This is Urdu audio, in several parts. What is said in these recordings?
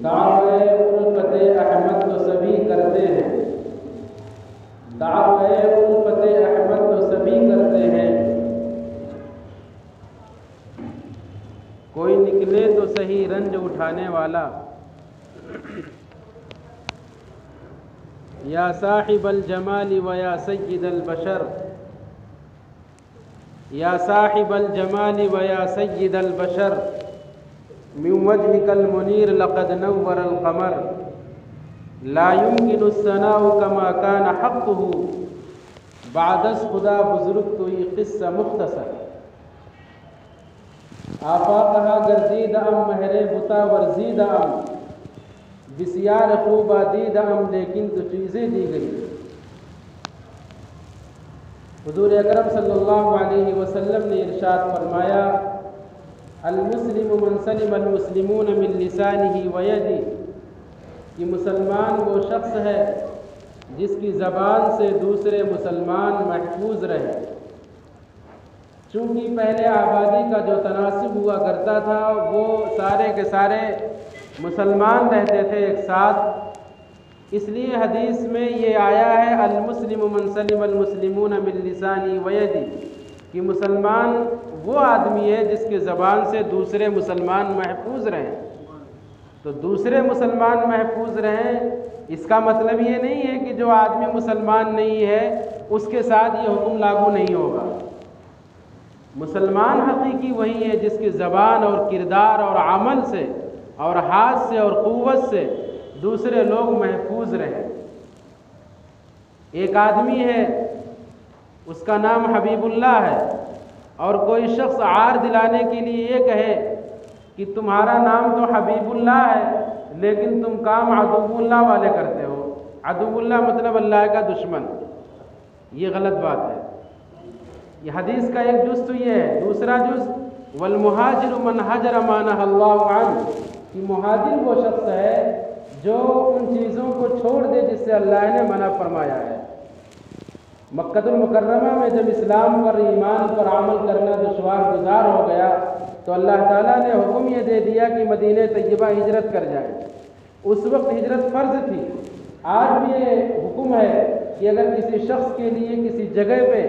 دعوے الفت احمد تو سبھی کرتے ہیں، دعوے الفت احمد تو سبھی کرتے ہیں، کوئی نکلے تو صحیح رنج اٹھانے والا۔ یا صاحب الجمال و یا سید البشر، یا صاحب الجمال و یا سید البشر، من وجهك المنير لقد نور القمر، لا يمكن الثناء كما كان حقه، بعد از خدا بزرگ تو یہ قصہ مختصر۔ آفاقہا گردید ام مہر بتا ورزید ام، بسیار خوبہ دید ام لیکن تو چیزیں دی گئی۔ حضور اکرم صلی اللہ علیہ وسلم نے ارشاد فرمایا، المسلم من سلم المسلمون من لسانہ ویدہ، کہ مسلمان وہ شخص ہے جس کی زبان سے دوسرے مسلمان محفوظ رہے۔ چونکہ پہلے آبادی کا جو تناسب ہوا کرتا تھا وہ سارے کے سارے مسلمان رہتے تھے ایک ساتھ، اس لیے حدیث میں یہ آیا ہے المسلم من سلم المسلمون من لسانہ ویدہ، کہ مسلمان وہ آدمی ہے جس کے زبان سے دوسرے مسلمان محفوظ رہیں۔ تو دوسرے مسلمان محفوظ رہیں اس کا مطلب یہ نہیں ہے کہ جو آدمی مسلمان نہیں ہے اس کے ساتھ یہ حکم لاگو نہیں ہوگا۔ مسلمان حقیقی وہی ہے جس کی زبان اور کردار اور عمل سے اور ہاتھ سے اور قوت سے دوسرے لوگ محفوظ رہیں۔ ایک آدمی ہے اس کا نام حبیب اللہ ہے، اور کوئی شخص عار دلانے کے لیے یہ کہے کہ تمہارا نام تو حبیب اللہ ہے لیکن تم کام عدو اللہ والے کرتے ہو۔ عدو اللہ مطلب اللہ کا دشمن، یہ غلط بات ہے۔ یہ حدیث کا ایک جز تو یہ ہے۔ دوسرا جز والمہاجر من حجر ما نہی اللہ عنہ، کہ مہاجر وہ شخص ہے جو ان چیزوں کو چھوڑ دے جس سے اللہ نے منع فرمایا ہے۔ مکہ المکرمہ میں جب اسلام پر ایمان پر عمل کرنا دشوار گزار ہو گیا تو اللہ تعالیٰ نے حکم یہ دے دیا کہ مدینہ طیبہ ہجرت کر جائیں۔ اس وقت ہجرت فرض تھی۔ آج بھی یہ حکم ہے کہ اگر کسی شخص کے لیے کسی جگہ پہ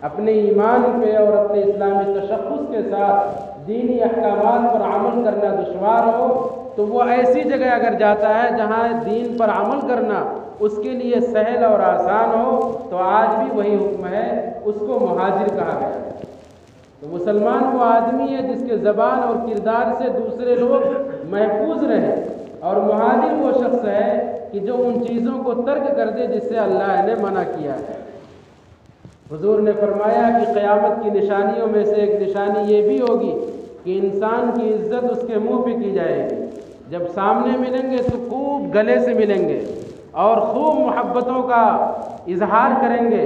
اپنے ایمان پہ اور اپنے اسلامی تشخص کے ساتھ دینی احکامات پر عمل کرنا دشوار ہو تو وہ ایسی جگہ اگر جاتا ہے جہاں دین پر عمل کرنا اس کے لیے سہل اور آسان ہو، تو آج بھی وہی حکم ہے، اس کو مہاجر کہا گیا ہے۔ تو مسلمان وہ آدمی ہے جس کے زبان اور کردار سے دوسرے لوگ محفوظ رہیں، اور مہاجر وہ شخص ہے کہ جو ان چیزوں کو ترک کر دے جس سے اللہ نے منع کیا ہے۔ حضور نے فرمایا کہ قیامت کی نشانیوں میں سے ایک نشانی یہ بھی ہوگی کہ انسان کی عزت اس کے منہ پہ کی جائے گی۔ جب سامنے ملیں گے تو خوب گلے سے ملیں گے اور خوب محبتوں کا اظہار کریں گے،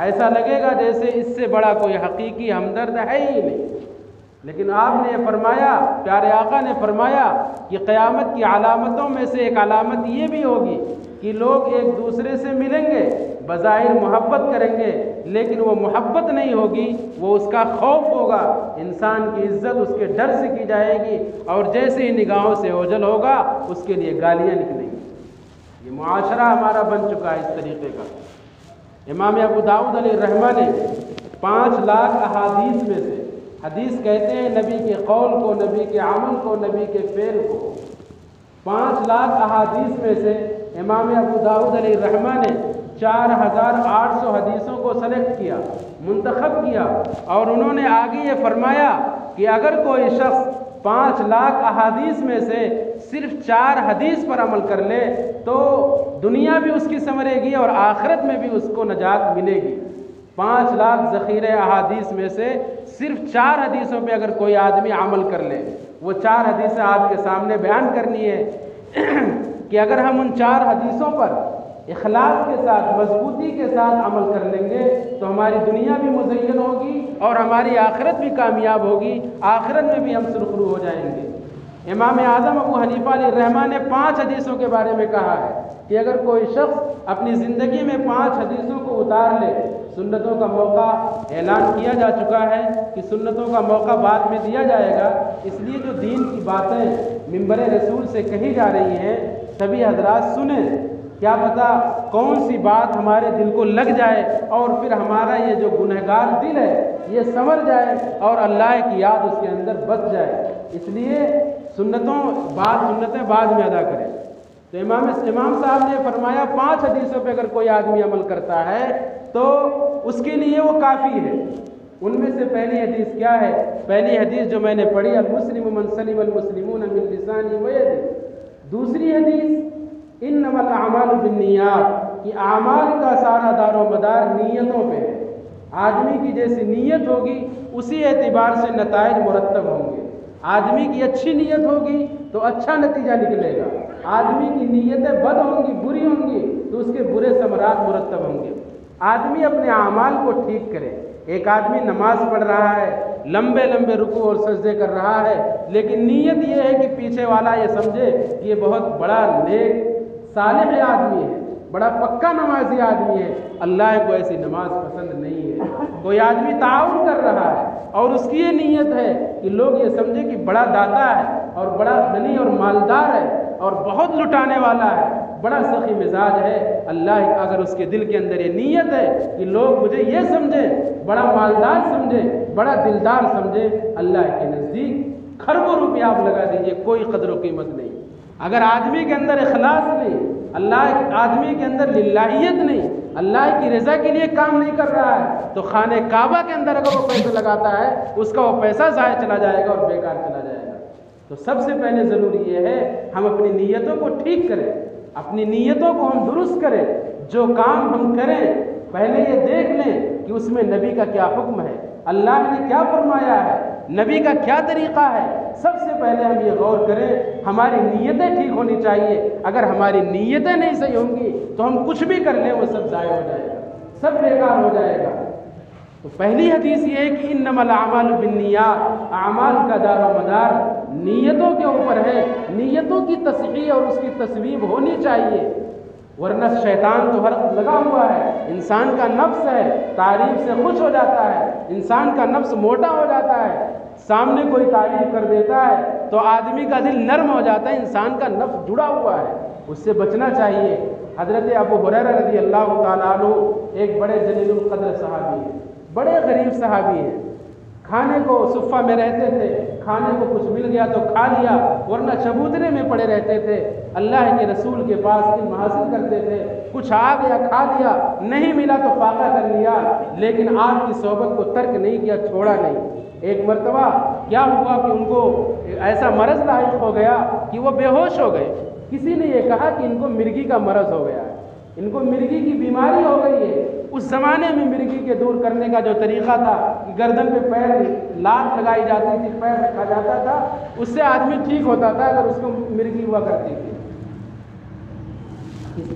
ایسا لگے گا جیسے اس سے بڑا کوئی حقیقی ہمدرد ہے ہی نہیں۔ لیکن آپ نے فرمایا، پیارے آقا نے فرمایا کہ قیامت کی علامتوں میں سے ایک علامت یہ بھی ہوگی کہ لوگ ایک دوسرے سے ملیں گے، بظاہر محبت کریں گے لیکن وہ محبت نہیں ہوگی، وہ اس کا خوف ہوگا۔ انسان کی عزت اس کے ڈر سے کی جائے گی، اور جیسے ہی نگاہوں سے اوجھل ہوگا اس کے لیے گالیاں نکلیں گی۔ یہ معاشرہ ہمارا بن چکا ہے اس طریقے کا۔ امام ابو داؤد علیہ الرحمہ نے 5 لاکھ احادیث میں سے، حدیث کہتے ہیں نبی کے قول کو، نبی کے عمل کو، نبی کے فعل کو، 5 لاکھ احادیث میں سے امام ابو داؤد علیہ الرحمہ نے 4800 حدیثوں کو سلیکٹ کیا، منتخب کیا، اور انہوں نے آگے یہ فرمایا کہ اگر کوئی شخص 5 لاکھ احادیث میں سے صرف 4 حدیث پر عمل کر لے تو دنیا بھی اس کی سنورے گی اور آخرت میں بھی اس کو نجات ملے گی۔ 5 لاکھ ذخیرہ احادیث میں سے صرف 4 حدیثوں پہ اگر کوئی آدمی عمل کر لے، وہ 4 حدیثیں آپ کے سامنے بیان کرنی ہے کہ اگر ہم ان 4 حدیثوں پر اخلاص کے ساتھ، مضبوطی کے ساتھ عمل کر لیں گے تو ہماری دنیا بھی مزین ہوگی اور ہماری آخرت بھی کامیاب ہوگی، آخرت میں بھی ہم سرخرو ہو جائیں گے۔ امام اعظم ابو حنیفہ علیہ الرحمہ نے 5 حدیثوں کے بارے میں کہا ہے کہ اگر کوئی شخص اپنی زندگی میں 5 حدیثوں کو اتار لے۔ سنتوں کا موقع اعلان کیا جا چکا ہے کہ سنتوں کا موقع بعد میں دیا جائے گا، اس لیے جو دین کی باتیں منبر رسول سے کہی جا رہی ہیں سبھی حضرات سنیں، کیا پتہ کون سی بات ہمارے دل کو لگ جائے اور پھر ہمارا یہ جو گنہگار دل ہے یہ سنور جائے اور اللہ کی یاد اس کے اندر بس جائے۔ اس لیے سنتیں بعد میں ادا کریں۔ تو امام صاحب نے فرمایا 5 حدیثوں پہ اگر کوئی آدمی عمل کرتا ہے تو اس کے لیے وہ کافی ہے۔ ان میں سے پہلی حدیث کیا ہے؟ پہلی حدیث جو میں نے پڑھی، المسلم من سلم المسلمون من لسانہ ویدہ۔ دوسری حدیث انما الاعمال بالنیات، کہ اعمال کا سارا دار و مدار نیتوں پہ ہے۔ آدمی کی جیسی نیت ہوگی اسی اعتبار سے نتائج مرتب ہوں گے۔ آدمی کی اچھی نیت ہوگی تو اچھا نتیجہ نکلے گا، آدمی کی نیتیں بد ہوں گی، بری ہوں گی تو اس کے برے ثمرات مرتب ہوں گے۔ آدمی اپنے اعمال کو ٹھیک کرے۔ ایک آدمی نماز پڑھ رہا ہے، لمبے لمبے رکوع اور سجدے کر رہا ہے، لیکن نیت یہ ہے کہ پیچھے والا یہ سمجھے کہ یہ بہت بڑا نیک صالح آدمی ہے، بڑا پکا نمازی آدمی ہے، اللہ کو ایسی نماز پسند نہیں ہے۔ کوئی آدمی تعاون کر رہا ہے اور اس کی یہ نیت ہے کہ لوگ یہ سمجھے کہ بڑا داتا ہے اور بڑا غنی اور مالدار ہے اور بہت لٹانے والا ہے، بڑا سخی مزاج ہے۔ اللہ اگر اس کے دل کے اندر یہ نیت ہے کہ لوگ مجھے یہ سمجھیں، بڑا مالدار سمجھیں، بڑا دلدار سمجھیں، اللہ کے نزدیک کھربوں روپے آپ لگا دیجئے، کوئی قدر و قیمت نہیں۔ اگر آدمی کے اندر اخلاص نہیں، آدمی کے اندر للہیت نہیں، اللہ کی رضا کے لیے کام نہیں کر رہا ہے، تو خانہ کعبہ کے اندر اگر وہ پیسہ لگاتا ہے اس کا وہ پیسہ ضائع چلا جائے گا اور بیکار چلا جائے گا۔ تو سب سے پہلے ضروری یہ ہے ہم اپنی نیتوں کو ٹھیک کریں، اپنی نیتوں کو ہم درست کریں۔ جو کام ہم کریں پہلے یہ دیکھ لیں کہ اس میں نبی کا کیا حکم ہے، اللہ نے کیا فرمایا ہے، نبی کا کیا طریقہ ہے۔ سب سے پہلے ہم یہ غور کریں ہماری نیتیں ٹھیک ہونی چاہیے۔ اگر ہماری نیتیں نہیں صحیح ہوں گی تو ہم کچھ بھی کر لیں وہ سب ضائع ہو جائے گا، سب بیکار ہو جائے گا۔ تو پہلی حدیث یہ ہے کہ انما الاعمال بالنیات، اعمال کا دار و مدار نیتوں کے اوپر ہے۔ نیتوں کی تصحیح اور اس کی تصویب ہونی چاہیے، ورنہ شیطان تو ہر لگا ہوا ہے۔ انسان کا نفس ہے تعریف سے خوش ہو جاتا ہے، انسان کا نفس موٹا ہو جاتا ہے، سامنے کوئی تعریف کر دیتا ہے تو آدمی کا دل نرم ہو جاتا ہے، انسان کا نفس جڑا ہوا ہے، اس سے بچنا چاہیے۔ حضرت ابو ہریرہ رضی اللہ تعالیٰ عنہ ایک بڑے جلیل القدر صحابی ہیں، بڑے غریب صحابی ہیں، کھانے کو صفہ میں رہتے تھے، کھانے کو کچھ مل گیا تو کھا لیا ورنہ چبوترے میں پڑے رہتے تھے۔ اللہ کے رسول کے پاس علم حاصل کرتے تھے، کچھ آ گیا کھا لیا، نہیں ملا تو فاقہ کر لیا، لیکن آپ کی صحبت کو ترک نہیں کیا، چھوڑا نہیں۔ ایک مرتبہ کیا ہوا کہ ان کو ایسا مرض لاحق ہو گیا کہ وہ بے ہوش ہو گئے۔ کسی نے یہ کہا کہ ان کو مرگی کا مرض ہو گیا ہے، ان کو مرگی کی بیماری ہو گئی ہے۔ اس زمانے میں مرگی کے دور کرنے کا جو طریقہ تھا کہ گردن پہ پیر لات لگائی جاتی تھی، پیر رکھا جاتا تھا، اس سے آدمی ٹھیک ہوتا تھا اگر اس کو مرگی ہوا کرتی تھی۔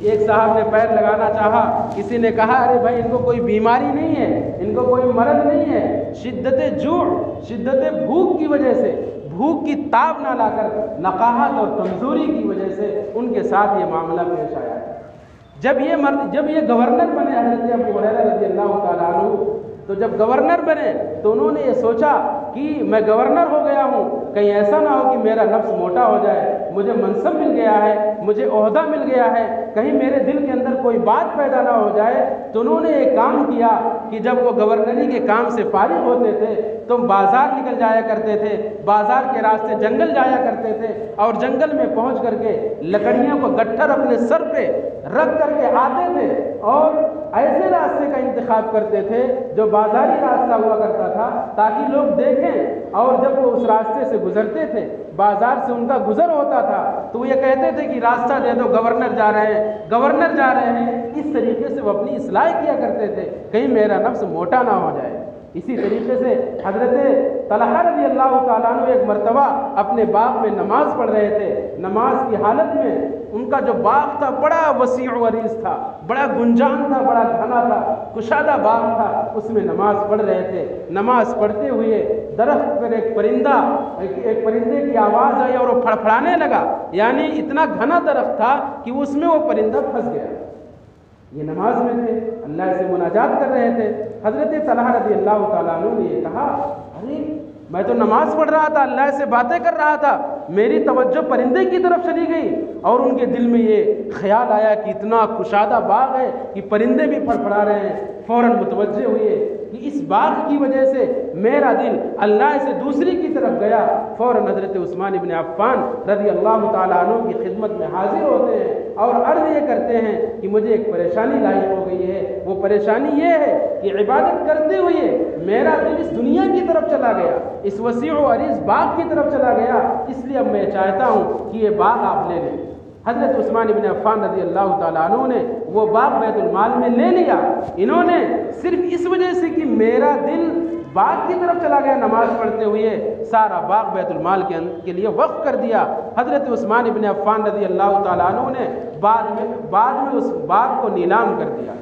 ایک صاحب نے پیر لگانا چاہا، کسی نے کہا ارے بھائی ان کو کوئی بیماری نہیں ہے، ان کو کوئی مرض نہیں ہے، شدت جوع، شدت بھوک کی وجہ سے، بھوک کی تاب نہ لا کر نقاہت اور کمزوری کی وجہ سے ان کے ساتھ یہ معاملہ پیش آیا ہے۔ جب یہ گورنر بنے حضرت ابو ہریرہ رضی اللہ تعالیٰ عنہ، تو جب گورنر بنے تو انہوں نے یہ سوچا کہ میں گورنر ہو گیا ہوں، کہیں ایسا نہ ہو کہ میرا نفس موٹا ہو جائے، مجھے منصب مل گیا ہے، مجھے عہدہ مل گیا ہے، کہیں میرے دل کے اندر کوئی بات پیدا نہ ہو جائے۔ تو انہوں نے ایک کام کیا کہ جب وہ گورنری کے کام سے فارغ ہوتے تھے تو بازار نکل جایا کرتے تھے، بازار کے راستے جنگل جایا کرتے تھے اور جنگل میں پہنچ کر کے لکڑیوں کو گٹھر اپنے سر پہ رکھ کر کے آتے تھے اور ایسے راستے کا انتخاب کرتے تھے جو بازاری راستہ ہوا کرتا تھا تاکہ لوگ دیکھیں، اور جب وہ اس راستے سے گزرتے تھے، بازار سے ان کا گزر ہوتا تھا تو وہ یہ کہتے تھے کہ راستہ دے دو، گورنر جا رہے ہیں، گورنر جا رہے ہیں۔ اس طریقے سے وہ اپنی اصلاح کیا کرتے تھے کہیں میرا نفس موٹا نہ ہو جائے۔ اسی طریقے سے حضرت طلحہ رضی اللہ تعالیٰ عنہ ایک مرتبہ اپنے باغ میں نماز پڑھ رہے تھے، نماز کی حالت میں ان کا جو باغ تھا بڑا وسیع و عریض تھا، بڑا گنجان تھا، بڑا گھنا تھا، کشادہ باغ تھا، اس میں نماز پڑھ رہے تھے۔ نماز پڑھتے ہوئے درخت پر ایک پرندے کی آواز آئی اور وہ پھڑپھڑانے لگا، یعنی اتنا گھنا درخت تھا کہ اس میں وہ پرندہ پھنس گیا۔ یہ نماز میں تھے، اللہ سے مناجات کر رہے تھے۔ حضرت طلحہ رضی اللہ تعالیٰ عنہ نے یہ کہا، ارے میں تو نماز پڑھ رہا تھا، اللہ سے باتیں کر رہا تھا، میری توجہ پرندے کی طرف چلی گئی اور ان کے دل میں یہ خیال آیا کہ اتنا کشادہ باغ ہے کہ پرندے بھی پھڑپھڑا رہے ہیں۔ فوراً متوجہ ہوئے کہ اس باغ کی وجہ سے میرا دل اللہ سے دوسری کی طرف گیا۔ فوراً حضرت عثمان بن عفان رضی اللہ تعالیٰ عنہ کی خدمت میں حاضر ہوتے ہیں اور عرض یہ کرتے ہیں کہ مجھے ایک پریشانی لاحق ہو گئی ہے۔ وہ پریشانی یہ ہے کہ عبادت کرتے ہوئے میرا دل اس دنیا کی طرف چلا گیا، اس وسیع و عریض باغ کی طرف چلا گیا، اس لیے اب میں چاہتا ہوں کہ یہ باغ آپ لے لیں۔ حضرت عثمان بن عفان رضی اللہ تعالیٰ عنہ نے وہ باغ بیت المال میں لے لیا۔ انہوں نے صرف اس وجہ سے کہ میرا دل باغ کی طرف چلا گیا نماز پڑھتے ہوئے، سارا باغ بیت المال کے لیے وقف کر دیا۔ حضرت عثمان بن عفان رضی اللہ تعالیٰ عنہ نے بعد میں اس باغ کو نیلام کر دیا۔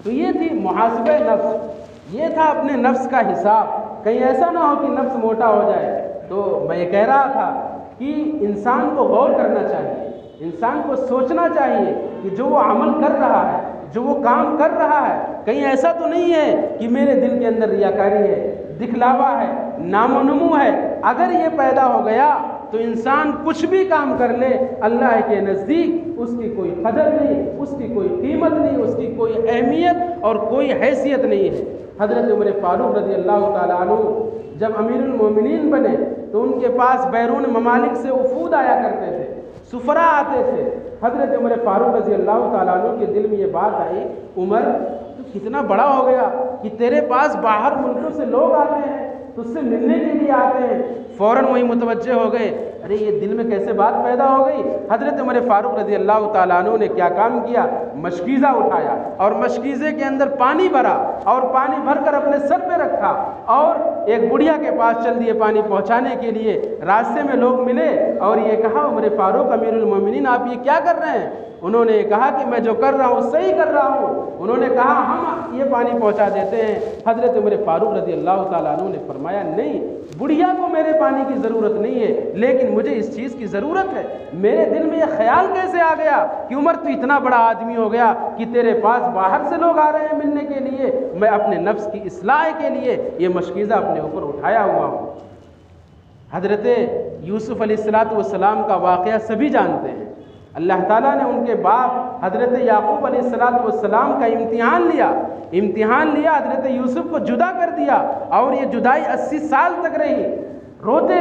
تو یہ تھی محاسبہ نفس، یہ تھا اپنے نفس کا حساب، کہیں ایسا نہ ہو کہ نفس موٹا ہو جائے۔ تو میں یہ کہہ رہا تھا کہ انسان کو غور کرنا چاہیے، انسان کو سوچنا چاہیے کہ جو وہ عمل کر رہا ہے، جو وہ کام کر رہا ہے، کہیں ایسا تو نہیں ہے کہ میرے دل کے اندر ریاکاری ہے، دکھلاوا ہے، نام و نمو ہے۔ اگر یہ پیدا ہو گیا تو انسان کچھ بھی کام کر لے، اللہ کے نزدیک اس کی کوئی قدر نہیں، اس کی کوئی قیمت نہیں، اس کی کوئی اہمیت اور کوئی حیثیت نہیں ہے۔ حضرت عمر فاروق رضی اللہ تعالیٰ عنہ جب امیر المومنین بنے تو ان کے پاس بیرون ممالک سے وفود آیا کرتے تھے، سفراء آتے تھے۔ حضرت عمر فاروق رضی اللہ تعالیٰ عنہ کے دل میں یہ بات آئی، عمر تو کتنا بڑا ہو گیا کہ تیرے پاس باہر ملکوں سے لوگ آتے ہیں، تجھ سے ملنے کے لیے آتے ہیں۔ فوراً وہی متوجہ ہو گئے، ارے یہ دل میں کیسے بات پیدا ہو گئی۔ حضرت عمر فاروق رضی اللہ تعالیٰ عنہ نے کیا کام کیا، مشکیزہ اٹھایا اور مشکیزے کے اندر پانی بھرا اور پانی بھر کر اپنے سر پہ رکھا اور ایک بڑھیا کے پاس چل دیے پانی پہنچانے کے لیے۔ راستے میں لوگ ملے اور یہ کہا، عمر فاروق امیر المومنین آپ یہ کیا کر رہے ہیں؟ انہوں نے کہا کہ میں جو کر رہا ہوں صحیح کر رہا ہوں۔ انہوں نے کہا ہم یہ پانی پہنچا دیتے ہیں۔ حضرت عمر فاروق رضی اللہ تعالیٰ عنہ نے فرمایا، نہیں، بڑھیا کو میرے پانی کی ضرورت نہیں ہے، لیکن مجھے اس چیز کی ضرورت ہے۔ میرے دل میں یہ خیال کیسے آ گیا کہ عمر تو اتنا بڑا آدمی ہو گیا کہ تیرے پاس باہر سے لوگ آ رہے ہیں ملنے کے لیے، میں اپنے نفس کی اصلاح کے لیے یہ مشکیزہ اپنے اوپر اٹھایا ہوا ہوں۔ حضرت یوسف علیہ السلام کا واقعہ سبھی جانتے ہیں۔ اللہ تعالیٰ نے ان کے باپ حضرت یعقوب علیہ السلام کا امتحان لیا، حضرت یوسف کو جدا کر دیا اور یہ جدائی 80 سال تک رہی۔ روتے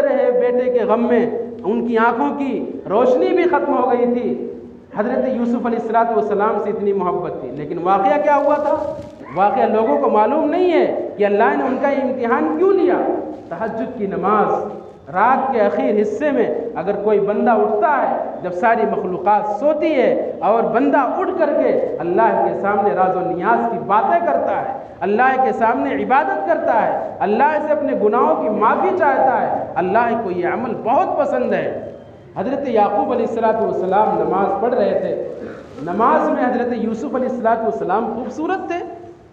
رہے بیٹے کے غم میں، ان کی آنکھوں کی روشنی بھی ختم ہو گئی تھی۔ حضرت یوسف علیہ السلام سے اتنی محبت تھی، لیکن واقعہ کیا ہوا تھا؟ واقعہ لوگوں کو معلوم نہیں ہے کہ اللہ نے ان کا امتحان کیوں لیا۔ تہجد کی نماز رات کے اخیر حصے میں اگر کوئی بندہ اٹھتا ہے، جب ساری مخلوقات سوتی ہے اور بندہ اٹھ کر کے اللہ کے سامنے راز و نیاز کی باتیں کرتا ہے، اللہ کے سامنے عبادت کرتا ہے، اللہ سے اپنے گناہوں کی معافی چاہتا ہے، اللہ کو یہ عمل بہت پسند ہے۔ حضرت یعقوب علیہ السلام نماز پڑھ رہے تھے، نماز میں حضرت یوسف علیہ السلام خوبصورت تھے۔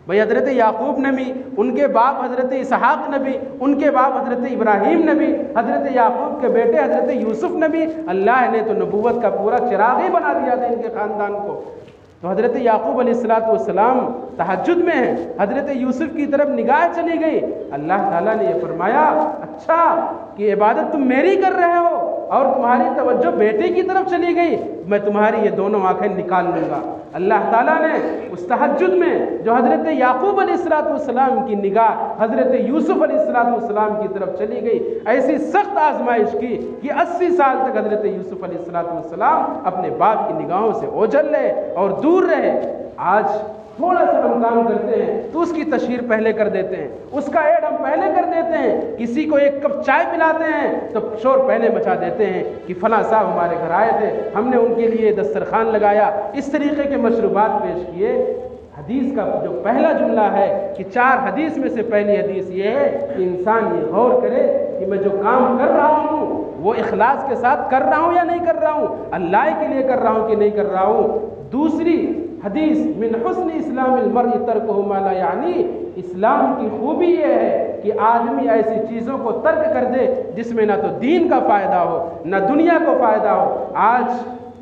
بھئی حضرت یعقوب نبی، ان کے باپ حضرت اسحاق نبی، ان کے باپ حضرت ابراہیم نبی، حضرت یعقوب کے بیٹے حضرت یوسف نبی، اللہ نے تو نبوت کا پورا چراغ ہی بنا دیا تھا ان کے خاندان کو۔ تو حضرت یعقوب علیہ السلام تہجد میں ہیں، حضرت یوسف کی طرف نگاہ چلی گئی۔ اللہ تعالیٰ نے یہ فرمایا، اچھا کہ عبادت تم میری کر رہے ہو اور تمہاری توجہ بیٹے کی طرف چلی گئی، میں تمہاری یہ دونوں آنکھیں نکال لوں گا۔ اللہ تعالیٰ نے اس تہجد میں جو حضرت یعقوب علیہ السلام کی نگاہ حضرت یوسف علیہ السلام کی طرف چلی گئی، ایسی سخت آزمائش کی کہ 80 سال تک حضرت یوسف علیہ السلام اپنے باپ کی نگاہوں سے اوجھل رہے اور دور رہے۔ آج تھوڑا سا ہم کام کرتے ہیں تو اس کی تشہیر پہلے کر دیتے ہیں، اس کا ایڈ ہم پہلے کر دیتے ہیں، کسی کو ایک کپ چائے پلاتے ہیں تو شور پہلے مچا دیتے ہیں کہ فلاں صاحب ہمارے گھر آئے تھے، ہم نے ان کے لیے دسترخوان لگایا، اس طریقے کے مشروبات پیش کیے۔ حدیث کا جو پہلا جملہ ہے کہ 4 حدیث میں سے پہلی حدیث یہ ہے کہ انسان یہ غور کرے کہ میں جو کام کر رہا ہوں وہ اخلاص کے ساتھ کر رہا ہوں یا نہیں کر رہا ہوں، اللہ کے لیے کر رہا ہوں کہ نہیں کر رہا ہوں۔ دوسری حدیث، من حسن اسلام المرء ترکہ ما لا یعنی، اسلام کی خوبی یہ ہے کہ آدمی ایسی چیزوں کو ترک کر دے جس میں نہ تو دین کا فائدہ ہو نہ دنیا کو فائدہ ہو۔ آج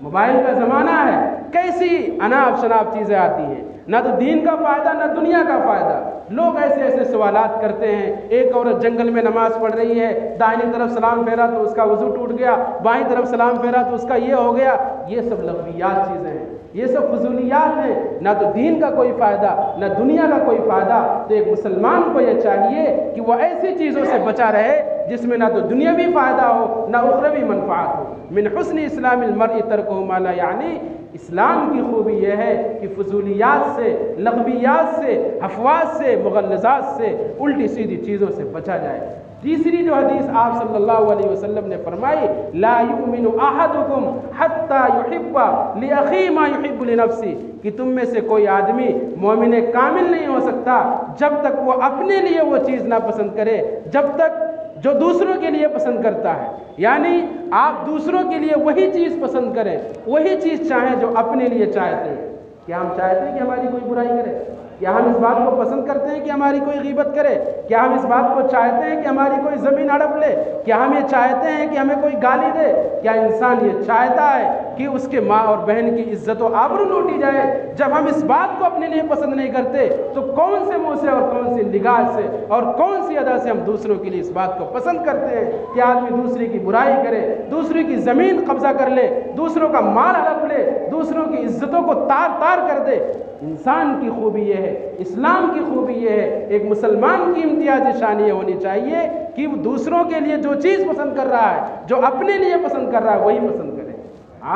موبائل کا زمانہ ہے، کیسی اناپ شناپ چیزیں آتی ہیں، نہ تو دین کا فائدہ نہ دنیا کا فائدہ۔ لوگ ایسے ایسے سوالات کرتے ہیں، ایک عورت جنگل میں نماز پڑھ رہی ہے، دائنی طرف سلام پھیرا تو اس کا وضو ٹوٹ گیا، بائیں طرف سلام پھیرا تو اس کا یہ ہو گیا۔ یہ سب لغویات چیزیں ہیں، یہ سب فضولیات ہیں، نہ تو دین کا کوئی فائدہ نہ دنیا کا کوئی فائدہ۔ تو ایک مسلمان کو یہ چاہیے کہ وہ ایسی چیزوں سے بچا رہے جس میں نہ تو دنیاوی فائدہ ہو نہ اخروی منفعت ہو۔ من حسن اسلام المرء ترکہ ما لا یعنی، اسلام کی خوبی یہ ہے کہ فضولیات سے، لغویات سے، افواج سے، مغلظات سے، الٹی سیدھی چیزوں سے بچا جائے۔ تیسری جو حدیث آپ صلی اللہ علیہ وسلم نے فرمائی، لا یؤمن احدکم حتی یحب لاخیہ ما یحب لنفسہ، کہ تم میں سے کوئی آدمی مومن کامل نہیں ہو سکتا جب تک وہ اپنے لیے وہ چیز نہ پسند کرے جب تک جو دوسروں کے لیے پسند کرتا ہے۔ یعنی آپ دوسروں کے لیے وہی چیز پسند کریں، وہی چیز چاہیں جو اپنے لیے چاہتے ہیں۔ کیا ہم چاہتے ہیں کہ ہماری کوئی برائی کرے؟ کیا ہم اس بات کو پسند کرتے ہیں کہ ہماری کوئی غیبت کرے؟ کیا ہم اس بات کو چاہتے ہیں کہ ہماری کوئی زمین ہڑپ لے؟ کیا ہم یہ چاہتے ہیں کہ ہمیں کوئی گالی دے؟ کیا انسان یہ چاہتا ہے کہ اس کے ماں اور بہن کی عزت و آبرو لوٹی جائے؟ جب ہم اس بات کو اپنے لیے پسند نہیں کرتے تو کون سے منہ سے اور کون سی نگاہ سے اور کون سی ادا سے ہم دوسروں کے لیے اس بات کو پسند کرتے ہیں کہ آدمی دوسرے کی برائی کرے، دوسرے کی زمین قبضہ کر لے، دوسروں کا مال ہڑپ لے، دوسروں کی عزتوں کو تار تار کر دے؟ انسان کی خوبی یہ ہے، اسلام کی خوبی یہ ہے، ایک مسلمان کی امتیازی شان یہ ہونی چاہیے کہ وہ دوسروں کے لیے جو چیز پسند کر رہا ہے، جو اپنے لیے پسند کر رہا ہے وہی پسند کرے۔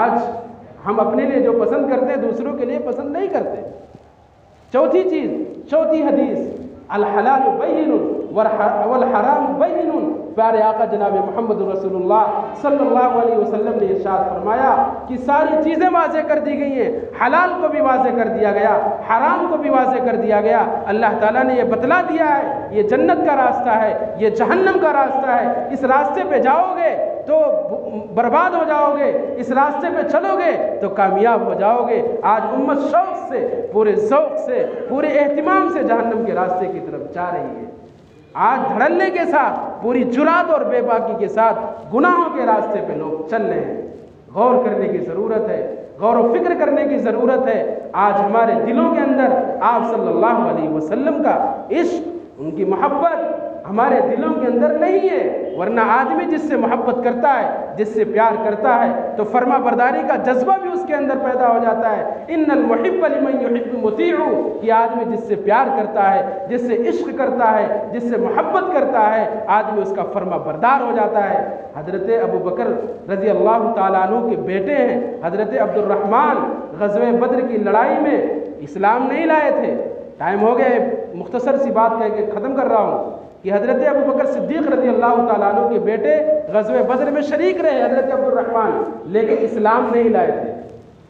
آج ہم اپنے لیے جو پسند کرتے ہیں دوسروں کے لیے پسند نہیں کرتے۔ چوتھی چیز، چوتھی حدیث، الحلال بین والحرام بین۔ پیارے آقا جناب محمد رسول اللہ صلی اللہ علیہ وسلم نے ارشاد فرمایا کہ ساری چیزیں واضح کر دی گئی ہیں، حلال کو بھی واضح کر دیا گیا، حرام کو بھی واضح کر دیا گیا۔ اللہ تعالیٰ نے یہ بتلا دیا ہے یہ جنت کا راستہ ہے، یہ جہنم کا راستہ ہے، اس راستے پہ جاؤ گے تو برباد ہو جاؤ گے، اس راستے پہ چلو گے تو کامیاب ہو جاؤ گے۔ آج امت شوق سے، پورے ذوق سے، پورے اہتمام سے جہنم کے راستے کی طرف جا رہی ہے۔ آج دھڑلے کے ساتھ، پوری جرات اور بے باکی کے ساتھ گناہوں کے راستے پہ لوگ چل رہے ہیں۔ غور کرنے کی ضرورت ہے، غور و فکر کرنے کی ضرورت ہے۔ آج ہمارے دلوں کے اندر آپ صلی اللہ علیہ وسلم کا عشق، ان کی محبت ہمارے دلوں کے اندر نہیں ہے، ورنہ آدمی جس سے محبت کرتا ہے، جس سے پیار کرتا ہے تو فرما برداری کا جذبہ بھی اس کے اندر پیدا ہو جاتا ہے۔ ان المحب لمن یحب مطیع، کہ آدمی جس سے پیار کرتا ہے، جس سے عشق کرتا ہے، جس سے محبت کرتا ہے، آدمی اس کا فرما بردار ہو جاتا ہے۔ حضرت ابو بکر رضی اللہ تعالیٰ عنہ کے بیٹے ہیں حضرت عبد الرحمن، غزوہ بدر کی لڑائی میں اسلام نہیں لائے تھے۔ ٹائم ہو گیا، مختصر سی بات کہہ کے ختم کر رہا ہوں کہ حضرت ابو بکر صدیق رضی اللہ تعالیٰ عنہ کے بیٹے غزوہ بدر میں شریک رہے حضرت عبد الرحمن، لیکن اسلام نہیں لائے تھے۔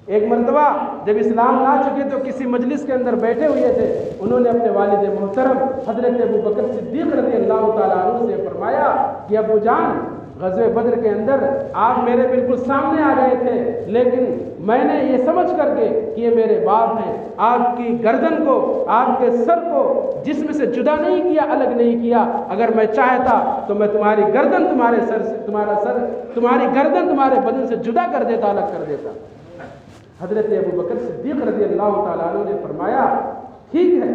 ایک مرتبہ جب اسلام لا چکے تو کسی مجلس کے اندر بیٹھے ہوئے تھے، انہوں نے اپنے والد محترم حضرت ابو بکر صدیق رضی اللہ تعالیٰ عنہ سے فرمایا کہ ابو جان، غزوہ بدر کے اندر آپ میرے بالکل سامنے آ گئے تھے، لیکن میں نے یہ سمجھ کر کے کہ یہ میرے باپ ہیں، آپ کی گردن کو، آپ کے سر کو جسم سے جدا نہیں کیا، الگ نہیں کیا۔ اگر میں چاہتا تو میں تمہاری گردن تمہارے سر سے، تمہاری گردن تمہارے بدن سے جدا کر دیتا، الگ کر دیتا۔ حضرت ابو بکر صدیق رضی اللہ تعالیٰ عنہ نے فرمایا ٹھیک ہے،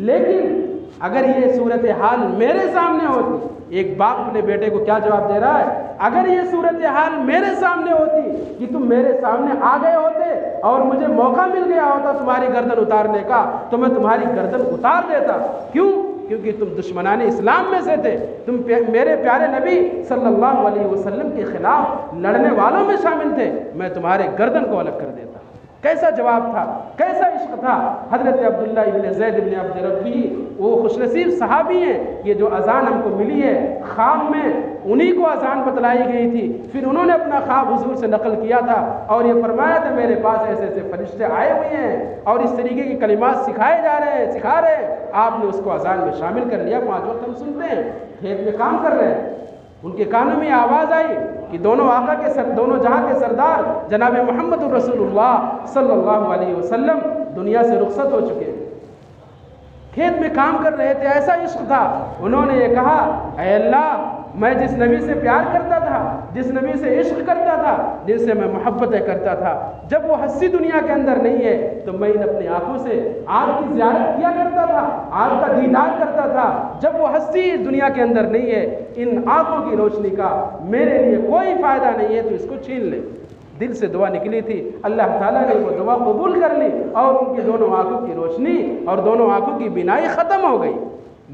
لیکن اگر یہ صورتحال میرے سامنے ہوتی، ایک باپ اپنے بیٹے کو کیا جواب دے رہا ہے، اگر یہ صورتحال میرے سامنے ہوتی کہ تم میرے سامنے آ گئے ہوتے اور مجھے موقع مل گیا ہوتا تمہاری گردن اتارنے کا تو میں تمہاری گردن اتار دیتا۔ کیوں؟ کیونکہ تم دشمنان اسلام میں سے تھے، تم میرے پیارے نبی صلی اللہ علیہ وسلم کے خلاف لڑنے والوں میں شامل تھے، میں تمہارے گردن کو الگ کر دیتا۔ کیسا جواب تھا، کیسا عشق تھا۔ حضرت عبداللہ ابن زید ابن عبد ربی وہ خوش نصیب صحابی ہیں، یہ جو اذان ہم کو ملی ہے خواب میں انہی کو اذان بتلائی گئی تھی، پھر انہوں نے اپنا خواب حضور سے نقل کیا تھا اور یہ فرمایا تھا میرے پاس ایسے ایسے فرشتے آئے ہوئے ہیں اور اس طریقے کے کلمات سکھائے جا رہے ہیں، سکھا رہے ہیں۔ آپ نے اس کو اذان میں شامل کر لیا۔ 5 وقت ہم سنتے ہیں، کھیت میں کام کر رہے ہیں، ان کے کانوں میں آواز آئی کہ دونوں جہاں کے سردار جناب محمد رسول اللہ صلی اللہ علیہ وسلم دنیا سے رخصت ہو چکے ہیں۔ کھیت میں کام کر رہے تھے، ایسا عشق تھا. انہوں نے یہ کہا اے اللہ میں جس نبی سے پیار کرتا تھا، جس نبی سے عشق کرتا تھا، جس سے میں محبتیں کرتا تھا، جب وہ ہستی دنیا کے اندر نہیں ہے تو میں ان اپنی آنکھوں سے آپ کی زیارت کیا کرتا تھا، آپ کا دیدار کرتا تھا. جب وہ ہستی دنیا کے اندر نہیں ہے، ان آنکھوں کی روشنی کا میرے لیے کوئی فائدہ نہیں ہے، تو اس کو چھین لے. دل سے دعا نکلی تھی، اللہ تعالیٰ نے وہ دعا قبول کر لی اور ان کی دونوں آنکھوں کی روشنی اور دونوں آنکھوں کی بینائی ختم ہو گئی.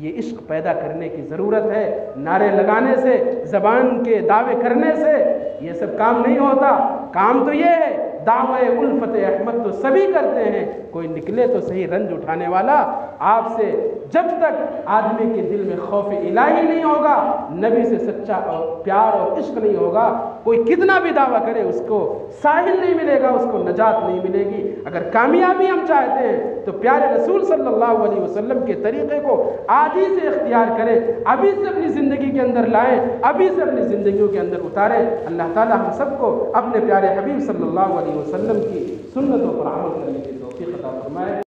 یہ عشق پیدا کرنے کی ضرورت ہے. نعرے لگانے سے، زبان کے دعوے کرنے سے یہ سب کام نہیں ہوتا. کام تو یہ ہے، دعوے الفت احمد تو سبھی کرتے ہیں، کوئی نکلے تو صحیح رنج اٹھانے والا. آپ سے جب تک آدمی کے دل میں خوف الہی نہیں ہوگا، نبی سے سچا اور پیار اور عشق نہیں ہوگا، کوئی کتنا بھی دعویٰ کرے اس کو ساحل نہیں ملے گا، اس کو نجات نہیں ملے گی. اگر کامیابی ہم چاہتے ہیں تو پیارے رسول صلی اللہ علیہ وسلم کے طریقے کو آج ہی سے اختیار کریں، ابھی سے اپنی زندگی کے اندر لائیں، ابھی سے اپنی زندگیوں کے اندر اتاریں. اللہ تعالی ہم سب کو اپنے پیارے حبیب صلی اللہ علیہ وسلم کی سنتوں پر عمل کرنے کی توفیق عطا فرمائے.